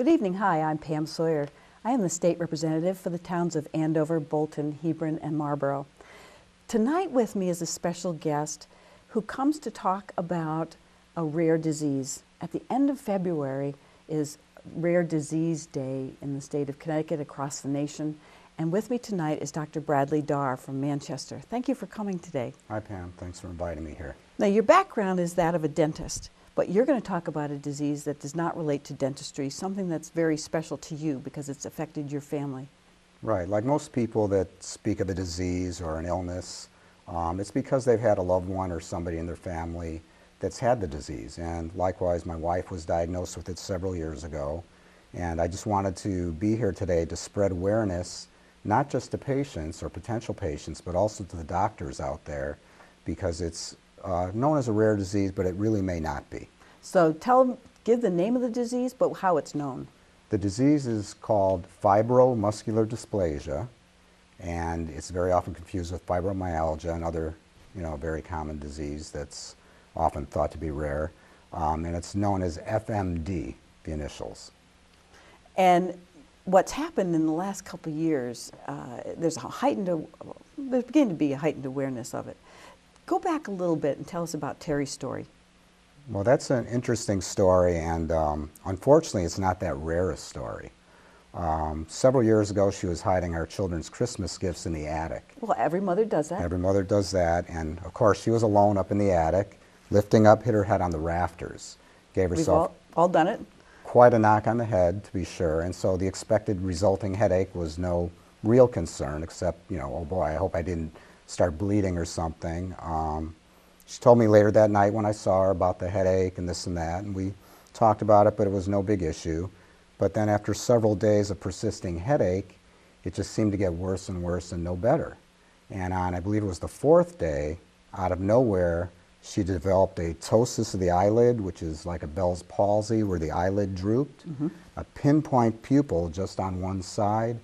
Good evening. Hi, I'm Pam Sawyer. I am the state representative for the towns of Andover, Bolton, Hebron, and Marlborough. Tonight with me is a special guest who comes to talk about a rare disease. At the end of February is Rare Disease Day in the state of Connecticut, across the nation. And with me tonight is Dr. Bradley Daar from Manchester. Thank you for coming today. Hi, Pam. Thanks for inviting me here. Now, your background is that of a dentist, but you're going to talk about a disease that does not relate to dentistry, something that's very special to you because it's affected your family. Right. Like most people that speak of a disease or an illness, it's because they've had a loved one or somebody in their family that's had the disease. And likewise, my wife was diagnosed with it several years ago. And I just wanted to be here today to spread awareness, not just to patients or potential patients, but also to the doctors out there, because it's known as a rare disease, but it really may not be. So give the name of the disease, but how it's known. The disease is called fibromuscular dysplasia, and it's very often confused with fibromyalgia, another very common disease that's often thought to be rare, and it's known as FMD, the initials. And what's happened in the last couple of years, there's beginning to be a heightened awareness of it. Go back a little bit and tell us about Terry's story. Well, that's an interesting story, and unfortunately, it's not that rare a story. Several years ago, she was hiding our children's Christmas gifts in the attic. Well, every mother does that. Every mother does that, and of course, she was alone up in the attic, lifting up, hit her head on the rafters. Gave herself We've all done it. Quite a knock on the head, to be sure, and so the expected resulting headache was no real concern, except, oh boy, I hope I didn't start bleeding or something. She told me later that night when I saw her about the headache and this and that, and we talked about it, but it was no big issue. But then after several days of persisting headache, it just seemed to get worse and worse and no better. And on, I believe it was the fourth day, out of nowhere, she developed a ptosis of the eyelid, which is like a Bell's palsy where the eyelid drooped, a pinpoint pupil just on one side,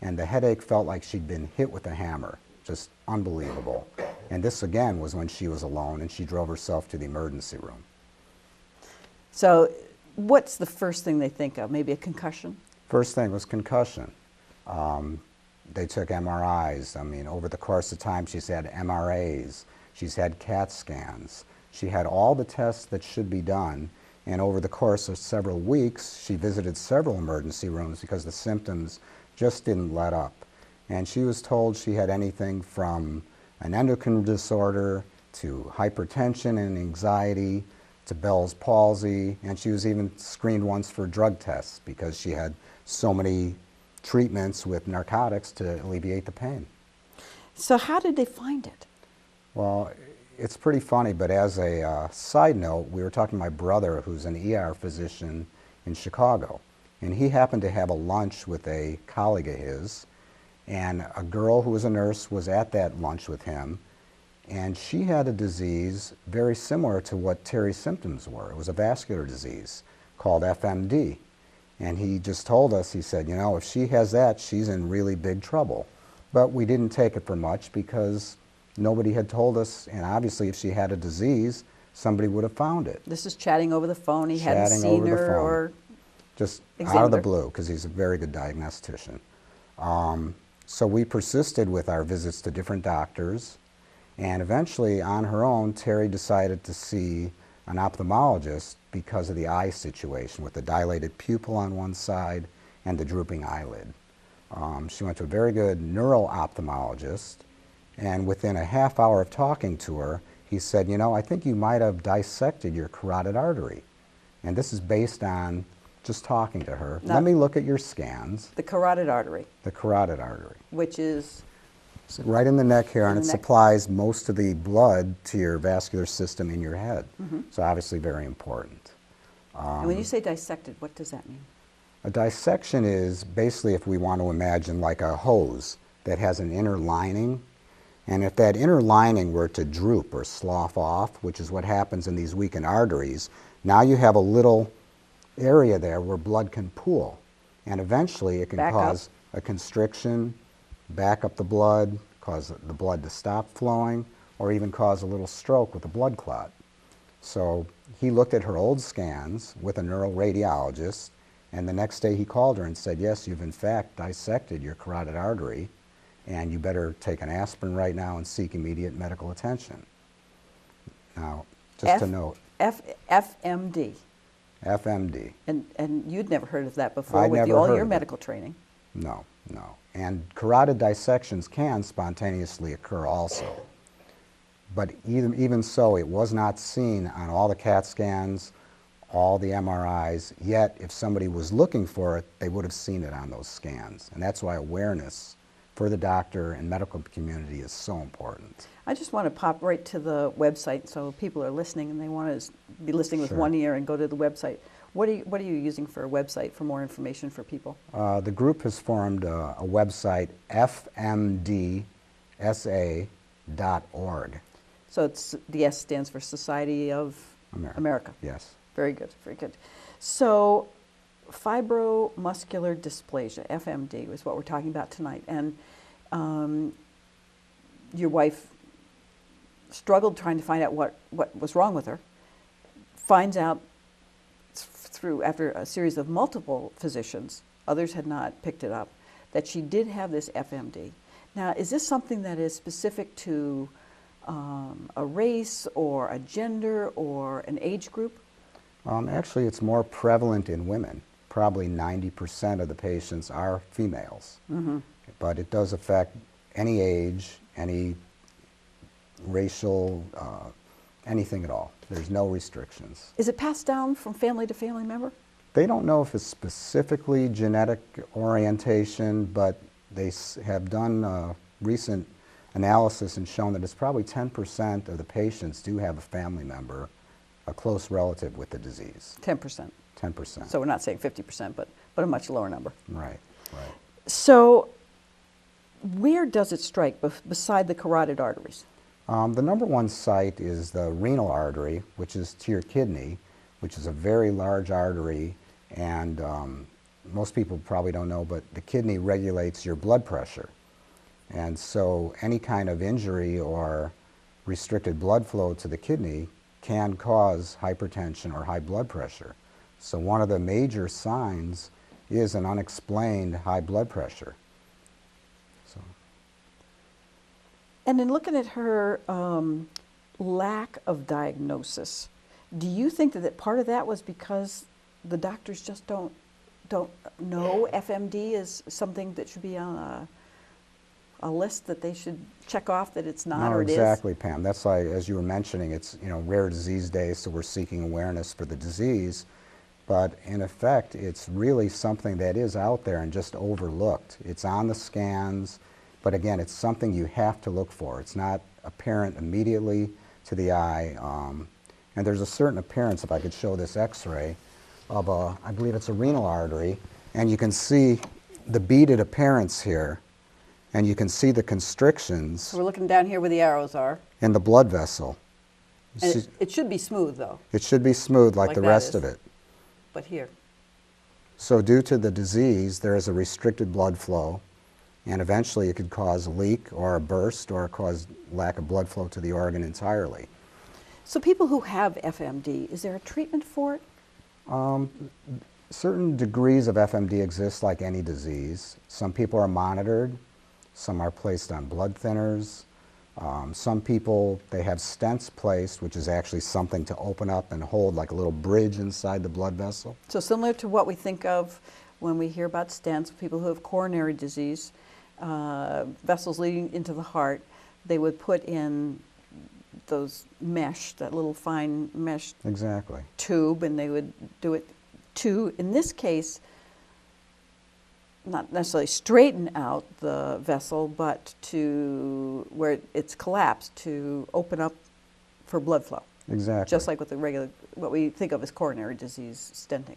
and the headache felt like she'd been hit with a hammer. Just unbelievable. And this again was when she was alone, and she drove herself to the emergency room. So what's the first thing they think of? Maybe a concussion? First thing was concussion. They took MRIs. I mean, over the course of time, she's had MRAs. She's had CAT scans. She had all the tests that should be done. And over the course of several weeks, she visited several emergency rooms because the symptoms just didn't let up. And she was told she had anything from an endocrine disorder to hypertension and anxiety to Bell's palsy, and she was even screened once for drug tests because she had so many treatments with narcotics to alleviate the pain. So how did they find it? Well, it's pretty funny, but as a side note, we were talking to my brother, who's an ER physician in Chicago, and he happened to have a lunch with a colleague of his, and a girl who was a nurse was at that lunch with him, and she had a disease very similar to what Terry's symptoms were. It was a vascular disease called FMD. And he just told us, he said, if she has that, she's in really big trouble. But we didn't take it for much because nobody had told us, and obviously if she had a disease, somebody would have found it. This is chatting over the phone. He hadn't seen her or just out of the blue, because he's a very good diagnostician. So we persisted with our visits to different doctors, and eventually on her own, Terry decided to see an ophthalmologist because of the eye situation with the dilated pupil on one side and the drooping eyelid. She went to a very good neuro-ophthalmologist, and within a half hour of talking to her, he said, I think you might have dissected your carotid artery. And this is based on just talking to her. Let me look at your scans. The carotid artery. The carotid artery. Which is? Right in the neck here, and it supplies most of the blood to your vascular system in your head. So obviously very important. And when you say dissected, what does that mean? A dissection is basically, if we want to imagine like a hose that has an inner lining, and if that inner lining were to droop or slough off, which is what happens in these weakened arteries, now you have a little area there where blood can pool, and eventually it can cause a constriction, back up the blood, cause the blood to stop flowing, or even cause a little stroke with a blood clot. So he looked at her old scans with a neuroradiologist, And the next day he called her and said, yes, you've in fact dissected your carotid artery, and you better take an aspirin right now and seek immediate medical attention. Now, just to note. FMD. FMD. And you'd never heard of that before I'd with never all heard your of it. medical training. No, no. And carotid dissections can spontaneously occur also. But even so, it was not seen on all the CAT scans, all the MRIs, yet if somebody was looking for it, they would have seen it on those scans. And that's why awareness for the doctor and medical community is so important. I just want to pop right to the website so people are listening and they want to be listening with Sure. one ear and go to the website. What are you using for a website for more information for people? The group has formed a website, fmdsa.org. So it's the S stands for Society of America. Yes. Very good, very good. So fibromuscular dysplasia, FMD, is what we're talking about tonight. And your wife struggled trying to find out what was wrong with her, finds out after a series of multiple physicians, others had not picked it up, that she did have this FMD. Now, is this something that is specific to a race or a gender or an age group? Actually, it's more prevalent in women. Probably 90% of the patients are females. Mm-hmm. But it does affect any age, any racial, anything at all. There's no restrictions. Is it passed down from family to family member? They don't know if it's specifically genetic orientation, but they have done recent analysis and shown that it's probably 10% of the patients do have a family member, a close relative with the disease. 10%. 10%. So we're not saying 50%, but a much lower number. Right, right. So where does it strike beside the carotid arteries? The number one site is the renal artery, which is to your kidney, which is a very large artery, and most people probably don't know, but the kidney regulates your blood pressure. And so any kind of injury or restricted blood flow to the kidney can cause hypertension or high blood pressure. So one of the major signs is an unexplained high blood pressure. So. And in looking at her lack of diagnosis, do you think that part of that was because the doctors just don't know FMD is something that should be on a list that they should check off that it's not, or it is? Exactly, Pam. That's why, as you were mentioning, it's rare disease day, so we're seeking awareness for the disease. But in effect, it's really something that is out there and just overlooked. It's on the scans, but again, it's something you have to look for. It's not apparent immediately to the eye. And there's a certain appearance, if I could show this x-ray, of I believe it's a renal artery, and you can see the beaded appearance here, and you can see the constrictions. So we're looking down here where the arrows are. In the blood vessel. And it should be smooth, though. It should be smooth like the rest of it. But here. So due to the disease, there is a restricted blood flow, and eventually it could cause a leak or a burst or cause lack of blood flow to the organ entirely. So people who have FMD, is there a treatment for it? Certain degrees of FMD exist like any disease. Some people are monitored, some are placed on blood thinners. Some people, they have stents placed, which is actually something to open up and hold like a little bridge inside the blood vessel. So similar to what we think of when we hear about stents, people who have coronary disease, vessels leading into the heart, they would put in those mesh, that little fine mesh Exactly. tube, and they would do it to, in this case, not necessarily straighten out the vessel, but to where it's collapsed, to open up for blood flow. Exactly. Just like with the regular, what we think of as coronary disease stenting.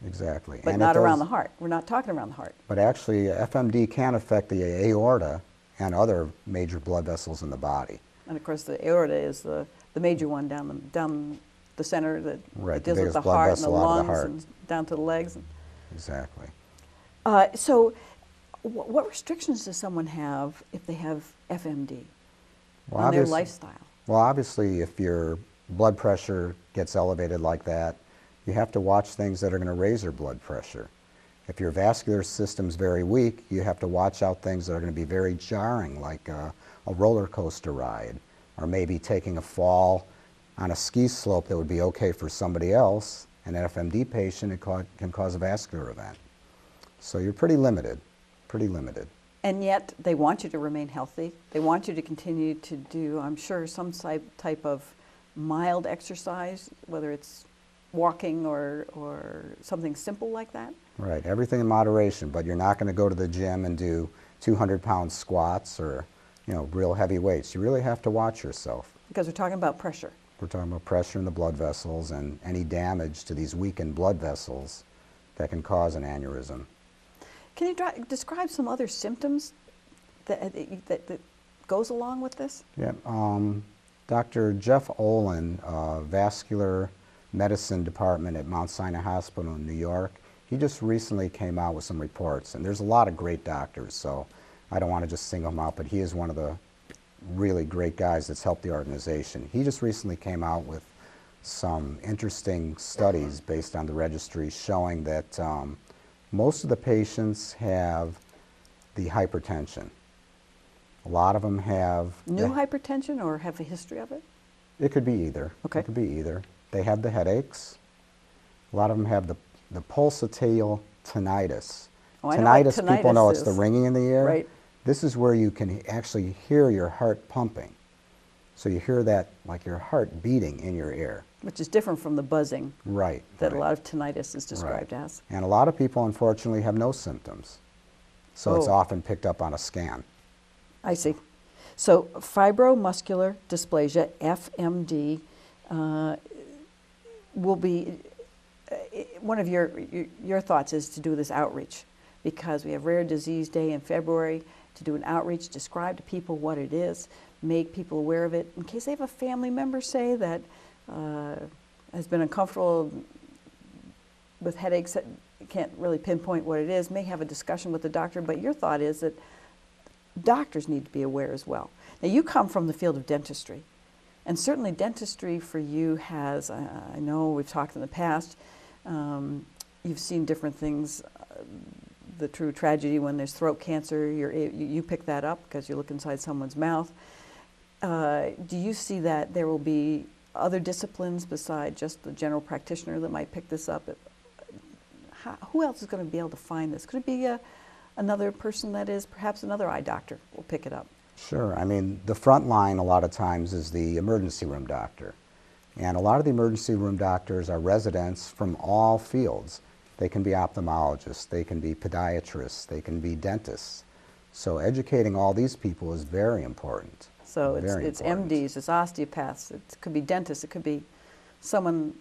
Exactly. But and not around the heart. We're not talking around the heart. But actually, FMD can affect the aorta and other major blood vessels in the body. And of course, the aorta is the major one down the center that Right, deals with the blood heart and the vessel out of the lungs heart. and down to the legs. Exactly. So what restrictions does someone have if they have FMD on their lifestyle? Well, obviously, if your blood pressure gets elevated like that, you have to watch things that are going to raise your blood pressure. If your vascular system's very weak, you have to watch out things that are going to be very jarring, like a roller coaster ride, or maybe taking a fall on a ski slope that would be okay for somebody else. An FMD patient, it can cause a vascular event. So you're pretty limited, pretty limited. And yet they want you to remain healthy. They want you to continue to do, I'm sure, some type of mild exercise, whether it's walking or something simple like that. Right, everything in moderation, but you're not going to go to the gym and do 200-pound squats or, real heavy weights. You really have to watch yourself. Because we're talking about pressure. We're talking about pressure in the blood vessels and any damage to these weakened blood vessels that can cause an aneurysm. Can you describe some other symptoms that goes along with this? Yeah, Dr. Jeff Olin, vascular medicine department at Mount Sinai Hospital in New York, he just recently came out with some reports, and there's a lot of great doctors, so I don't want to just single him out, but he is one of the really great guys that's helped the organization. He just recently came out with some interesting studies based on the registry showing that most of the patients have the hypertension. A lot of them have... New hypertension or have a history of it? It could be either. Okay. It could be either. They have the headaches. A lot of them have the pulsatile tinnitus. Oh, I know what tinnitus, people know it's is. the ringing in the ear. Right. This is where you can actually hear your heart pumping. So you hear that like your heart beating in your ear. Which is different from the buzzing Right. that right. a lot of tinnitus is described Right. as. And a lot of people, unfortunately, have no symptoms. So it's Oh. often picked up on a scan. I see. So fibromuscular dysplasia, FMD, will be, one of your thoughts is to do this outreach, because we have Rare Disease Day in February, to do an outreach, describe to people what it is, make people aware of it, in case they have a family member, say, that has been uncomfortable with headaches, that can't really pinpoint what it is, may have a discussion with the doctor, but your thought is that doctors need to be aware as well. Now, you come from the field of dentistry, and certainly dentistry for you has, I know we've talked in the past, you've seen different things, the true tragedy when there's throat cancer, you pick that up because you look inside someone's mouth. Do you see that there will be other disciplines beside just the general practitioner that might pick this up? Who else is going to be able to find this? Could it be another person that is perhaps another eye doctor will pick it up? Sure. I mean, the front line a lot of times is the emergency room doctor. And a lot of the emergency room doctors are residents from all fields. They can be ophthalmologists, they can be podiatrists, they can be dentists. So educating all these people is very important. So Very it's important. MDs, it's osteopaths, it could be dentists, it could be someone.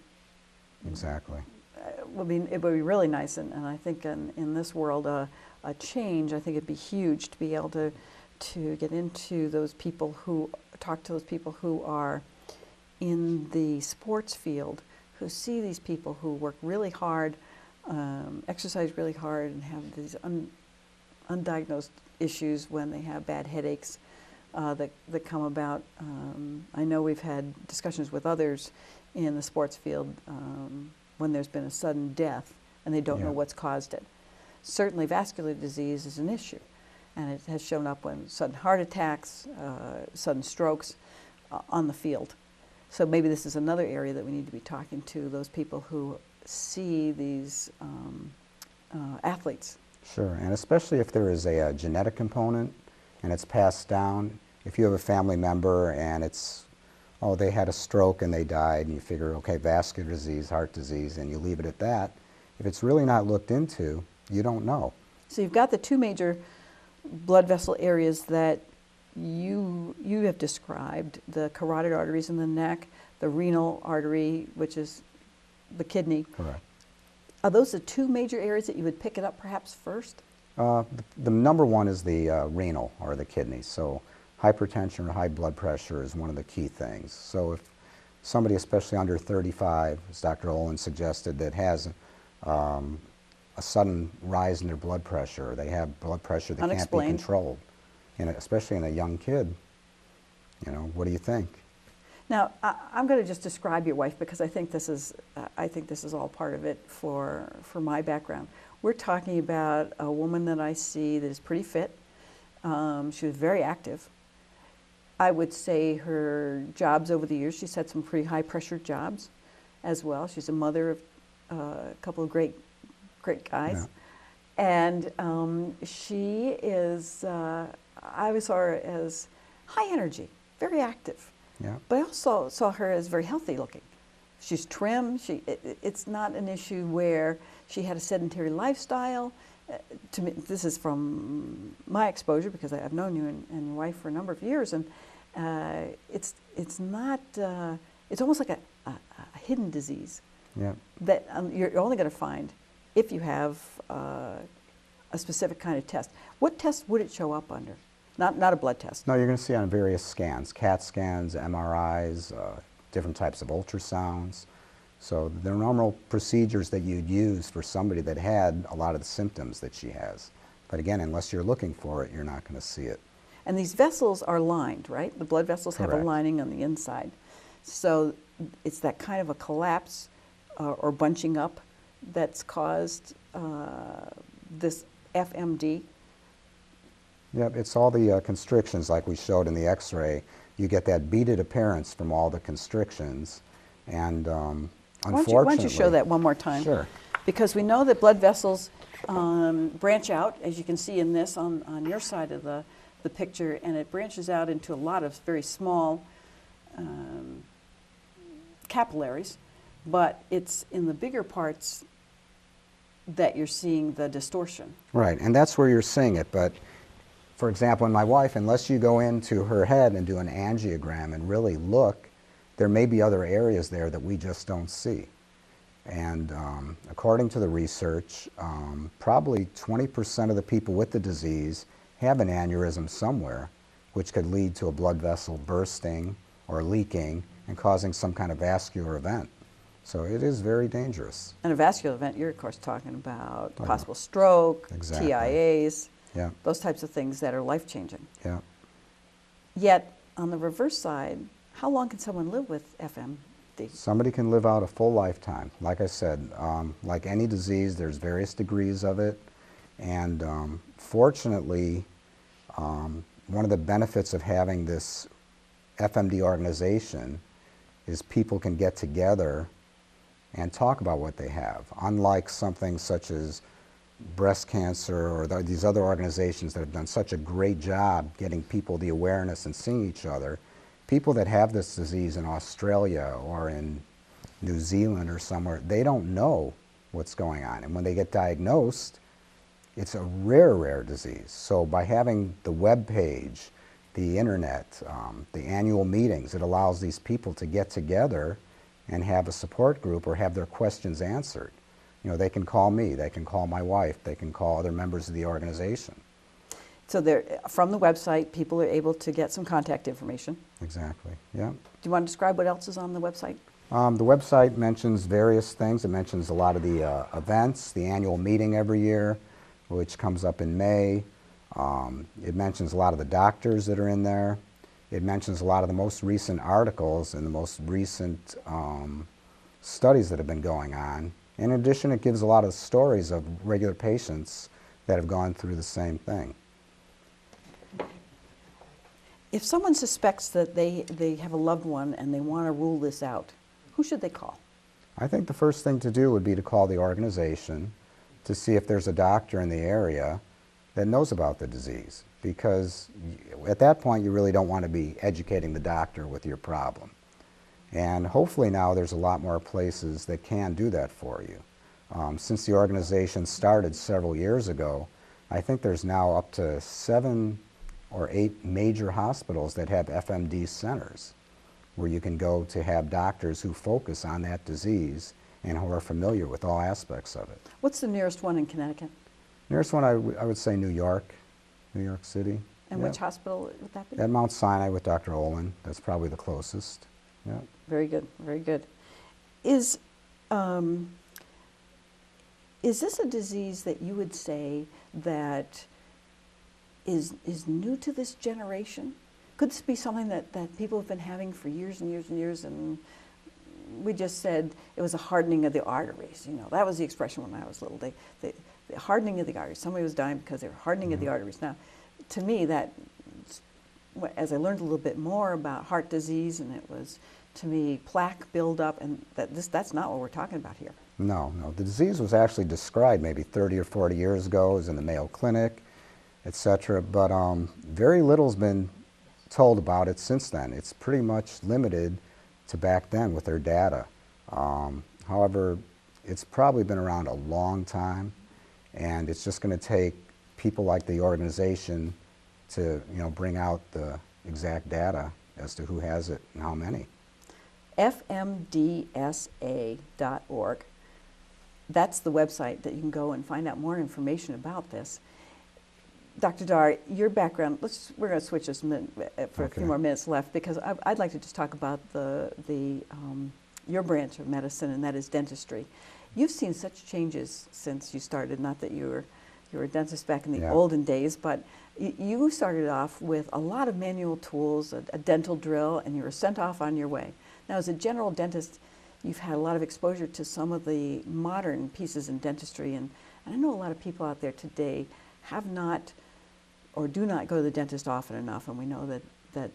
Exactly. It would be really nice, and I think in this world, a change, I think it'd be huge to be able to get into those people who, talk to those people who are in the sports field, who see these people who work really hard, exercise really hard, and have these undiagnosed issues when they have bad headaches that come about. I know we've had discussions with others in the sports field when there's been a sudden death and they don't know what's caused it. Certainly vascular disease is an issue, and it has shown up when sudden heart attacks, sudden strokes on the field. So maybe this is another area that we need to be talking to those people who see these athletes. Sure, and especially if there is a genetic component and it's passed down. If you have a family member and it's, oh, they had a stroke and they died, and you figure, okay, vascular disease, heart disease, and you leave it at that. If it's really not looked into, you don't know. So you've got the two major blood vessel areas that you have described, the carotid arteries in the neck, the renal artery, which is the kidney. Correct. Are those the two major areas that you would pick it up perhaps first? The number one is the renal, or the kidney. So hypertension or high blood pressure is one of the key things. So if somebody, especially under 35, as Dr. Olin suggested, that has a sudden rise in their blood pressure, or they have blood pressure that can't be Unexplained. controlled, especially in a young kid, what do you think? Now, I'm going to just describe your wife because I think this is all part of it for my background. We're talking about a woman that I see that is pretty fit. She was very active. I would say her jobs over the years, she's had some pretty high pressure jobs as well. She's a mother of a couple of great guys. Yeah. And she is, I always saw her as high energy, very active. Yeah. But I also saw her as very healthy looking. She's trim. It's not an issue where she had a sedentary lifestyle. To me, this is from my exposure because I've known you and your wife for a number of years, and it's not. It's almost like a hidden disease. Yeah. That you're only going to find if you have a specific kind of test. What test would it show up under? Not a blood test. No, you're going to see on various scans, CAT scans, MRIs, different types of ultrasounds. So they're normal procedures that you'd use for somebody that had a lot of the symptoms that she has. But again, unless you're looking for it, you're not going to see it. And these vessels are lined, right? The blood vessels have a lining on the inside. So it's that kind of a collapse or bunching up that's caused this FMD. Yep, it's all the constrictions like we showed in the x-ray. You get that beaded appearance from all the constrictions. And unfortunately... Why don't you show that one more time? Sure. Because we know that blood vessels branch out, as you can see in this on your side of the picture, and it branches out into a lot of very small capillaries, but it's in the bigger parts that you're seeing the distortion. Right, and that's where you're seeing it, but for example, in my wife, unless you go into her head and do an angiogram and really look, there may be other areas there that we just don't see. And according to the research, probably 20% of the people with the disease have an aneurysm somewhere, which could lead to a blood vessel bursting or leaking and causing some kind of vascular event. So it is very dangerous. And a vascular event, you're of course talking about possible stroke, exactly. TIAs, yeah. those types of things that are life-changing. Yeah. Yet, on the reverse side, how long can someone live with FMD? Somebody can live out a full lifetime. Like I said, like any disease, there's various degrees of it. And fortunately, one of the benefits of having this FMD organization is people can get together and talk about what they have. Unlike something such as breast cancer or these other organizations that have done such a great job getting people the awareness and seeing each other, people that have this disease in Australia or in New Zealand or somewhere, they don't know what's going on. And when they get diagnosed, it's a rare disease. So by having the web page, the internet, the annual meetings, it allows these people to get together and have a support group or have their questions answered. You know, they can call me, they can call my wife, they can call other members of the organization. So from the website, people are able to get some contact information. Exactly, yeah. Do you want to describe what else is on the website? The website mentions various things. It mentions a lot of the events, the annual meeting every year, which comes up in May. It mentions a lot of the doctors that are in there. It mentions a lot of the most recent articles and the most recent studies that have been going on. In addition, it gives a lot of stories of regular patients that have gone through the same thing. If someone suspects that they have a loved one and they want to rule this out, who should they call? I think the first thing to do would be to call the organization to see if there's a doctor in the area that knows about the disease, because at that point you really don't want to be educating the doctor with your problem. And hopefully now there's a lot more places that can do that for you. Since the organization started several years ago, I think there's now up to 7 or 8 major hospitals that have FMD centers where you can go to have doctors who focus on that disease and who are familiar with all aspects of it. What's the nearest one in Connecticut? Nearest one I would say New York City. And yeah. which hospital would that be? At Mount Sinai with Dr. Olin. That's probably the closest. Yeah. Very good, very good. Is this a disease that you would say that is new to this generation? Could this be something that people have been having for years and years and years, and we just said it was a hardening of the arteries? You know, that was the expression when I was little. The hardening of the arteries. Somebody was dying because they were hardening of the arteries. Now, to me, that, as I learned a little bit more about heart disease, and it was, to me, plaque buildup, and that's not what we're talking about here. No, no. The disease was actually described maybe 30 or 40 years ago. It was in the Mayo Clinic, etc. But very little's been told about it since then. It's pretty much limited to back then with their data. However, it's probably been around a long time, and it's just going to take people like the organization to, you know, bring out the exact data as to who has it and how many. fmdsa.org. That's the website that you can go and find out more information about this. Dr. Daar, your background, we're going to switch this for a few more minutes left, because I'd like to just talk about your branch of medicine, and that is dentistry. You've seen such changes since you started, not that you were a dentist back in the olden days, but you started off with a lot of manual tools, a dental drill, and you were sent off on your way. Now, as a general dentist, you've had a lot of exposure to some of the modern pieces in dentistry, and I know a lot of people out there today have not or do not go to the dentist often enough, and we know that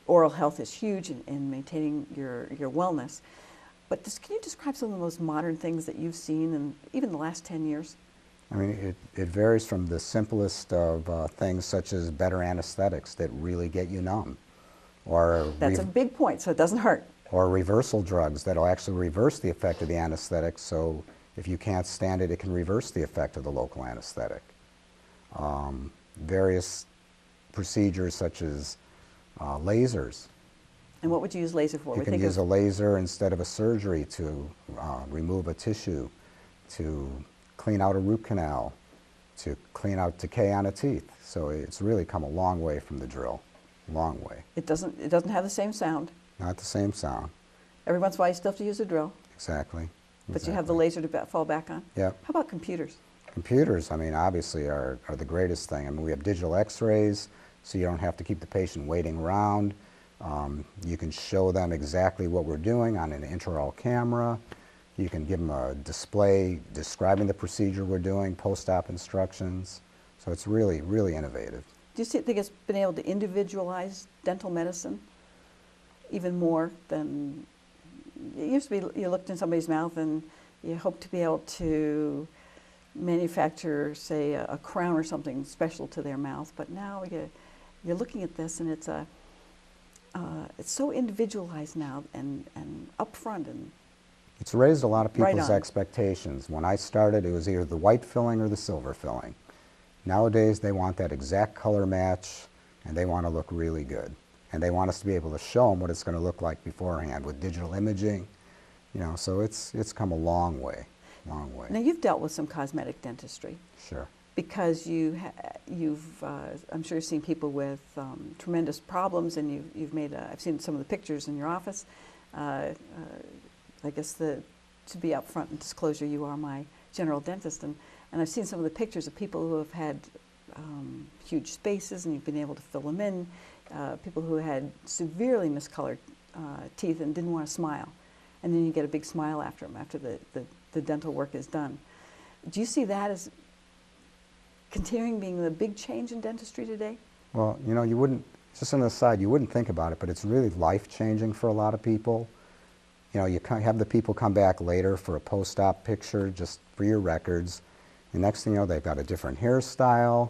oral health is huge in maintaining your wellness. But can you describe some of the most modern things that you've seen in even the last 10 years? I mean, it varies from the simplest of things, such as better anesthetics that really get you numb. That's a big point, so it doesn't hurt. Or reversal drugs that'll actually reverse the effect of the anesthetic, so if you can't stand it, it can reverse the effect of the local anesthetic. Various procedures such as lasers. And what would you use laser for? You can use a laser instead of a surgery to remove a tissue, to clean out a root canal, to clean out decay on a teeth. So it's really come a long way from the drill, long way. It doesn't have the same sound. Not the same sound. Every once in a while you still have to use a drill. Exactly. But you have the laser to fall back on? Yep. How about computers? Computers, I mean, obviously are the greatest thing. I mean, we have digital x-rays, so you don't have to keep the patient waiting around. You can show them exactly what we're doing on an intraoral camera. You can give them a display describing the procedure we're doing, post-op instructions. So it's really, really innovative. Do you think it's been able to individualize dental medicine even more than it used to be? You looked in somebody's mouth and you hope to be able to manufacture, say, a crown or something special to their mouth, but now you're looking at this and it's so individualized now and upfront, and it's raised a lot of people's right expectations. When I started, it was either the white filling or the silver filling. Nowadays, they want that exact color match, and they want to look really good. And they want us to be able to show them what it's going to look like beforehand with digital imaging. You know, so it's come a long way, long way. Now, you've dealt with some cosmetic dentistry. Sure. Because you've I'm sure you've seen people with tremendous problems, and you've made, I've seen some of the pictures in your office. I guess to be upfront and disclosure, you are my general dentist, and I've seen some of the pictures of people who have had huge spaces, and you've been able to fill them in. People who had severely miscolored teeth and didn't want to smile, and then you get a big smile after them after the dental work is done. Do you see that as continuing being the big change in dentistry today? Well, you know, you wouldn't, just on the side, you wouldn't think about it, but it's really life-changing for a lot of people. You know, you have the people come back later for a post-op picture just for your records. The next thing you know, they've got a different hairstyle,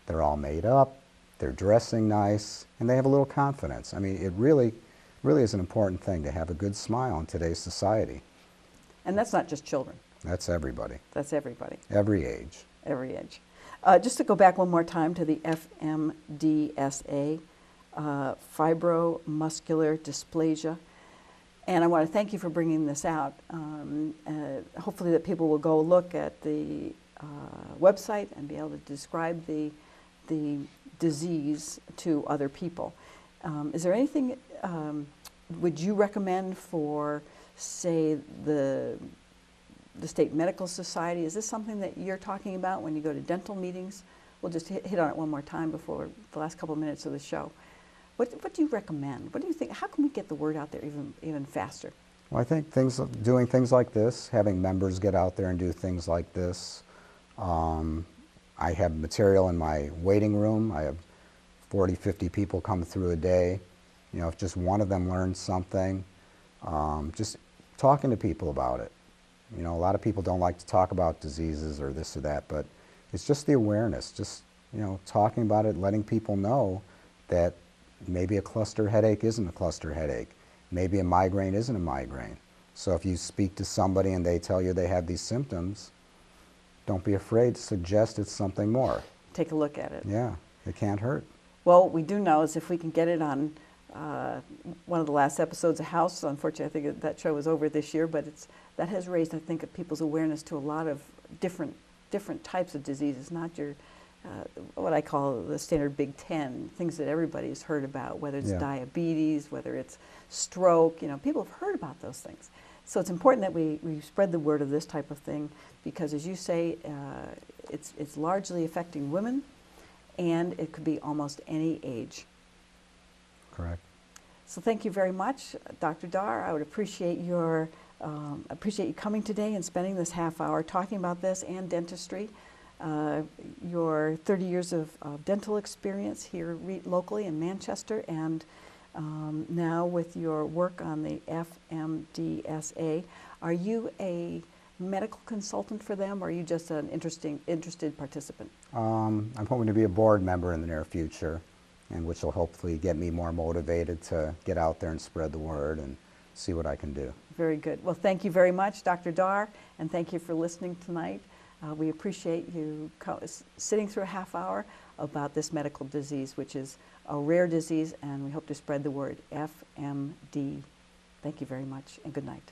they're all made up, they're dressing nice, and they have a little confidence. I mean, it really is an important thing to have a good smile in today's society. And that's not just children. That's everybody. That's everybody. Every age. Every age. Just to go back one more time to the FMDSA, fibromuscular dysplasia. And I want to thank you for bringing this out. Hopefully that people will go look at the website and be able to describe the disease to other people. Is there anything, would you recommend for, say, the State Medical Society? Is this something that you're talking about when you go to dental meetings? We'll just hit on it one more time before the last couple of minutes of the show. What do you recommend? What do you think? How can we get the word out there even faster? Well, I think doing things like this, having members get out there and do things like this. I have material in my waiting room. I have 40, 50 people come through a day. You know, if just one of them learns something, just talking to people about it. You know, a lot of people don't like to talk about diseases or this or that, but it's just the awareness, just, you know, talking about it, letting people know that maybe a cluster headache isn't a cluster headache. Maybe a migraine isn't a migraine. So if you speak to somebody and they tell you they have these symptoms, don't be afraid to suggest it's something more. Take a look at it. Yeah, it can't hurt. Well, what we do know is if we can get it on one of the last episodes of House, unfortunately I think that show is over this year, but that has raised, I think, people's awareness to a lot of different types of diseases, not your what I call the standard Big Ten, things that everybody's heard about, whether it's diabetes, whether it's stroke. You know, people have heard about those things. So it's important that we spread the word of this type of thing because, as you say, it's largely affecting women, and it could be almost any age. Correct. So thank you very much, Dr. Daar. I would appreciate you coming today and spending this half hour talking about this and dentistry. Your 30 years of dental experience here locally in Manchester, and now with your work on the FMDSA. Are you a medical consultant for them, or are you just an interested participant? I'm hoping to be a board member in the near future, and which will hopefully get me more motivated to get out there and spread the word and see what I can do. Very good. Well, thank you very much, Dr. Daar, and thank you for listening tonight. We appreciate you sitting through a half hour about this medical disease, which is a rare disease, and we hope to spread the word, FMD. Thank you very much, and good night.